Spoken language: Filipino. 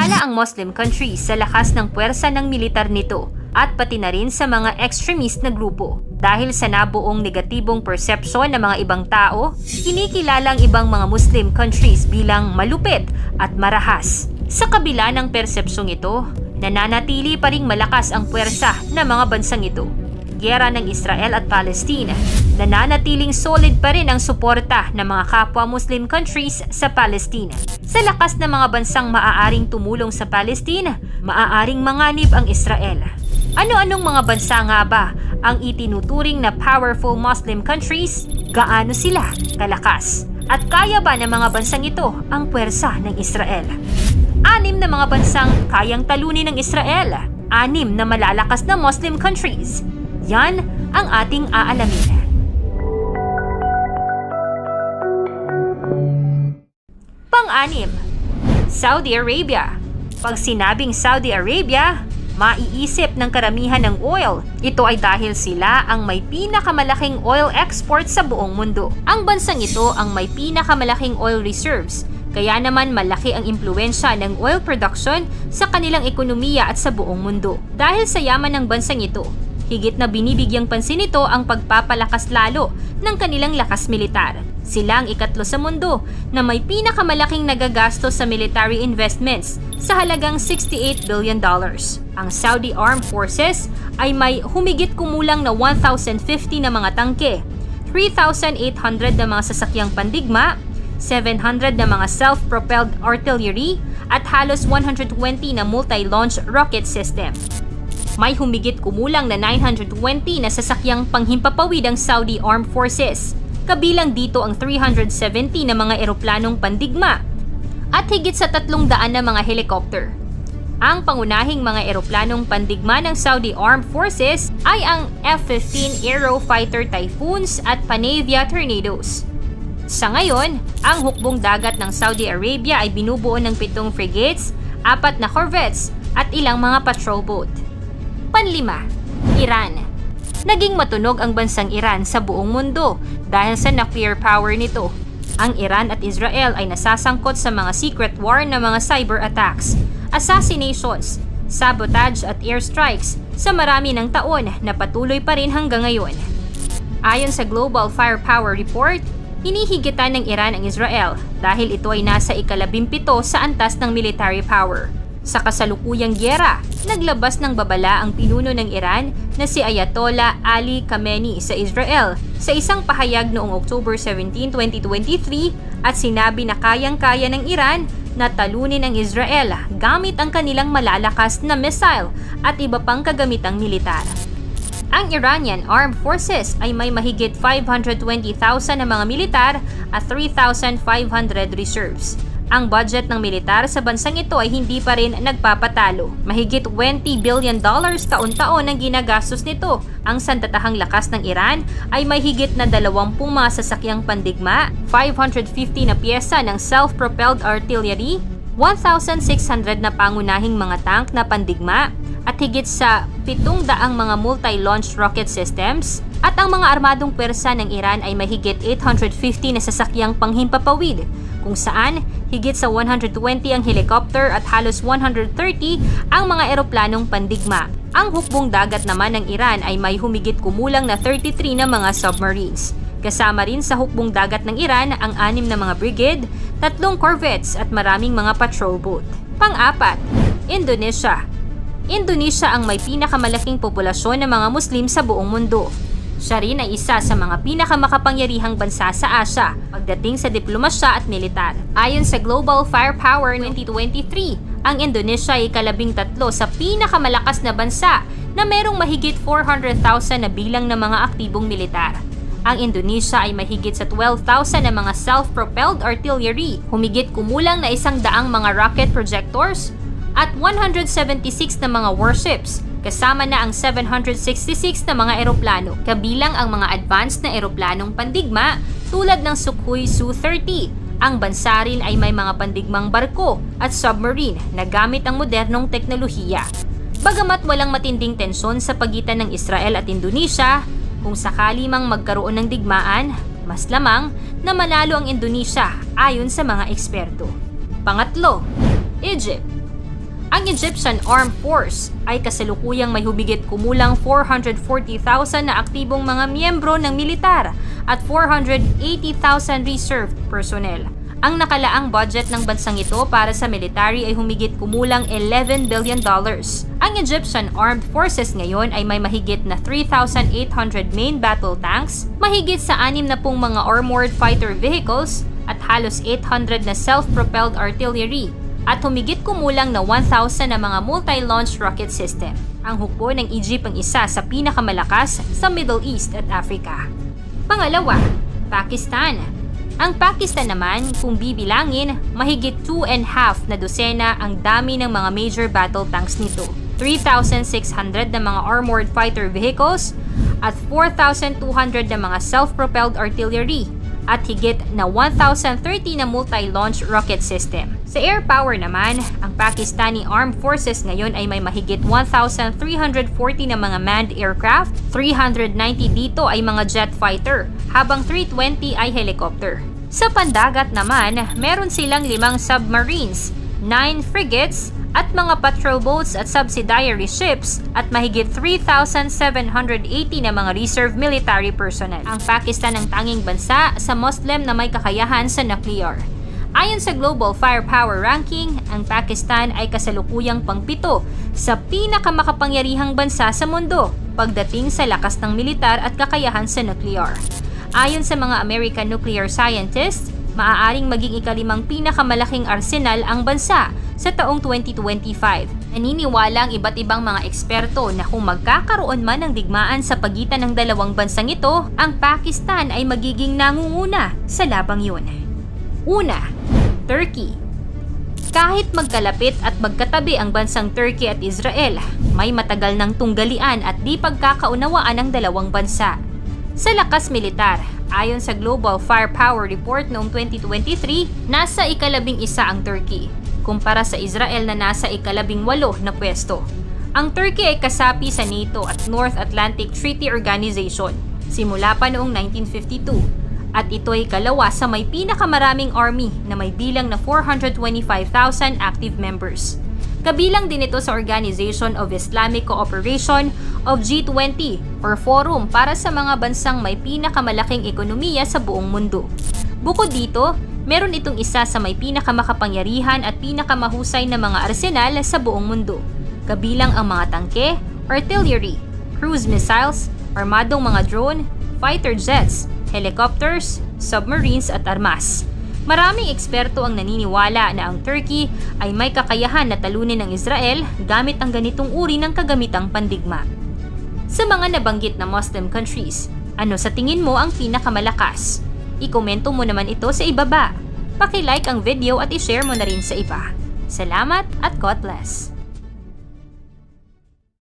Nabahala ang Muslim countries sa lakas ng puwersa ng militar nito at pati na rin sa mga extremist na grupo. Dahil sa nabuong negatibong persepsyon ng mga ibang tao, kinikilala ang ibang mga Muslim countries bilang malupit at marahas. Sa kabila ng persepsyong ito, nananatili pa ring malakas ang puwersa ng mga bansang ito. Giyera ng Israel at Palestine, nananatiling solid pa rin ang suporta ng mga kapwa Muslim countries sa Palestine. Sa lakas ng mga bansang maaaring tumulong sa Palestine, maaaring manganib ang Israel. Ano-anong mga bansa nga ba ang itinuturing na powerful Muslim countries? Gaano sila kalakas? At kaya ba ng mga bansang ito ang puwersa ng Israel? 6 na mga bansang kayang talunin ng Israel. 6 na malalakas na Muslim countries. Yan ang ating aalamin. Pang-6, Saudi Arabia. Pag sinabing Saudi Arabia, maiisip ng karamihan ng oil. Ito ay dahil sila ang may pinakamalaking oil export sa buong mundo. Ang bansang ito ang may pinakamalaking oil reserves, kaya naman malaki ang impluwensya ng oil production sa kanilang ekonomiya at sa buong mundo. Dahil sa yaman ng bansang ito, higit na binibigyang pansin nito ang pagpapalakas lalo ng kanilang lakas militar. Sila ang ikatlo sa mundo na may pinakamalaking nagagastos sa military investments sa halagang $68 billion. Ang Saudi Armed Forces ay may humigit kumulang na 1,050 na mga tangke, 3,800 na mga sasakyang pandigma, 700 na mga self-propelled artillery at halos 120 na multi-launch rocket system. May humigit kumulang na 920 na sasakyang panghimpapawid ang Saudi Armed Forces. Kabilang dito ang 370 na mga eroplanong pandigma at higit sa 300 na mga helicopter. Ang pangunahing mga eroplanong pandigma ng Saudi Armed Forces ay ang F-15 Aerofighter Typhoons at Panavia Tornadoes. Sa ngayon, ang hukbong dagat ng Saudi Arabia ay binubuo ng 7 frigates, 4 na corvettes at ilang mga patrol boat. Pang-5, Iran. Naging matunog ang bansang Iran sa buong mundo dahil sa nuclear power nito. Ang Iran at Israel ay nasasangkot sa mga secret war na mga cyber attacks, assassinations, sabotage at airstrikes sa marami ng taon na patuloy pa rin hanggang ngayon. Ayon sa Global Firepower Report, hinihigitan ng Iran ang Israel dahil ito ay nasa ika-17 sa antas ng military power. Sa kasalukuyang giyera, naglabas ng babala ang pinuno ng Iran na si Ayatollah Ali Khamenei sa Israel sa isang pahayag noong October 17, 2023 at sinabi na kayang-kaya ng Iran na talunin ang Israel gamit ang kanilang malalakas na missile at iba pang kagamitang militar. Ang Iranian Armed Forces ay may mahigit 520,000 na mga militar at 3,500 reserves. Ang budget ng militar sa bansang ito ay hindi pa rin nagpapatalo. Mahigit $20 billion taon-taon ang ginagastos nito. Ang sandatahang lakas ng Iran ay may higit na 20 mga sasakyang pandigma, 550 na piyesa ng self-propelled artillery, 1,600 na pangunahing mga tank na pandigma, at higit sa 700 mga multi-launch rocket systems, at ang mga armadong pwersa ng Iran ay mahigit 850 na sasakyang panghimpapawid, kung saan higit sa 120 ang helicopter at halos 130 ang mga eroplanong pandigma. Ang hukbong dagat naman ng Iran ay may humigit kumulang na 33 na mga submarines. Kasama rin sa hukbong dagat ng Iran ang 6 na mga brigade, 3 corvettes at maraming mga patrol boat. Pang-4, Indonesia. Indonesia ang may pinakamalaking populasyon ng mga Muslim sa buong mundo. Siya rin ay isa sa mga pinakamakapangyarihang bansa sa Asia pagdating sa diplomasya at militar. Ayon sa Global Firepower 2023, ang Indonesia ay ika-13 sa pinakamalakas na bansa na merong mahigit 400,000 na bilang ng mga aktibong militar. Ang Indonesia ay mahigit sa 12,000 na mga self-propelled artillery, humigit kumulang na 100 mga rocket projectors, at 176 na mga warships, kasama na ang 766 na mga eroplano, kabilang ang mga advanced na eroplanong pandigma tulad ng Sukhoi Su-30. Ang bansa rin ay may mga pandigmang barko at submarine na gamit ang modernong teknolohiya. Bagamat walang matinding tensyon sa pagitan ng Israel at Indonesia, kung sakali mang magkaroon ng digmaan, mas lamang na manalo ang Indonesia ayon sa mga eksperto. Pangatlo, Egypt. Ang Egyptian Armed Force ay kasalukuyang may hubigit kumulang 440,000 na aktibong mga miyembro ng militar at 480,000 reserve personnel. Ang nakalaang budget ng bansang ito para sa military ay humigit kumulang $11 billion. Ang Egyptian Armed Forces ngayon ay may mahigit na 3,800 main battle tanks, mahigit sa 60 mga armored fighter vehicles at halos 800 na self-propelled artillery at humigit kumulang na 1,000 na mga multi-launch rocket system. Ang hukbo ng Egypt ang isa sa pinakamalakas sa Middle East at Africa. Pangalawa, Pakistan. Ang Pakistan naman, kung bibilangin, mahigit 2.5 na dosena ang dami ng mga major battle tanks nito. 3,600 na mga armored fighter vehicles at 4,200 na mga self-propelled artillery at higit na 1,030 na multi-launch rocket system. Sa air power naman, ang Pakistani Armed Forces ngayon ay may mahigit 1,340 na mga manned aircraft, 390 dito ay mga jet fighter, habang 320 ay helicopter. Sa pandagat naman, meron silang 5 submarines, 9 frigates, at mga patrol boats at subsidiary ships at mahigit 3,780 na mga reserve military personnel. Ang Pakistan ang tanging bansa sa Muslim na may kakayahan sa nuclear. Ayon sa Global Firepower Ranking, ang Pakistan ay kasalukuyang pang-7 sa pinakamakapangyarihang bansa sa mundo pagdating sa lakas ng militar at kakayahan sa nuclear. Ayon sa mga American nuclear scientists, maaaring maging ika-5 pinakamalaking arsenal ang bansa sa taong 2025. Naniniwala ang iba't ibang mga eksperto na kung magkakaroon man ng digmaan sa pagitan ng dalawang bansang ito, ang Pakistan ay magiging nangunguna sa labang yun. Una, Turkey. Kahit magkalapit at magkatabi ang bansang Turkey at Israel, may matagal ng tunggalian at di pagkakaunawaan ng dalawang bansa. Sa lakas militar, ayon sa Global Firepower Report noong 2023, nasa ika-11 ang Turkey, kumpara sa Israel na nasa ika-18 na pwesto. Ang Turkey ay kasapi sa NATO at North Atlantic Treaty Organization simula pa noong 1952 at ito ay kalawa sa may pinakamaraming army na may bilang na 425,000 active members. Kabilang din ito sa Organization of Islamic Cooperation of G20 or forum para sa mga bansang may pinakamalaking ekonomiya sa buong mundo. Bukod dito, meron itong isa sa may pinakamakapangyarihan at pinakamahusay na mga arsenal sa buong mundo. Kabilang ang mga tangke, artillery, cruise missiles, armadong mga drone, fighter jets, helicopters, submarines at armas. Maraming eksperto ang naniniwala na ang Turkey ay may kakayahan na talunin ng Israel gamit ang ganitong uri ng kagamitang pandigma. Sa mga nabanggit na Muslim countries, ano sa tingin mo ang pinakamalakas? I-komento mo naman ito sa ibaba. Paki-like ang video at i-share mo na rin sa iba. Salamat at God bless!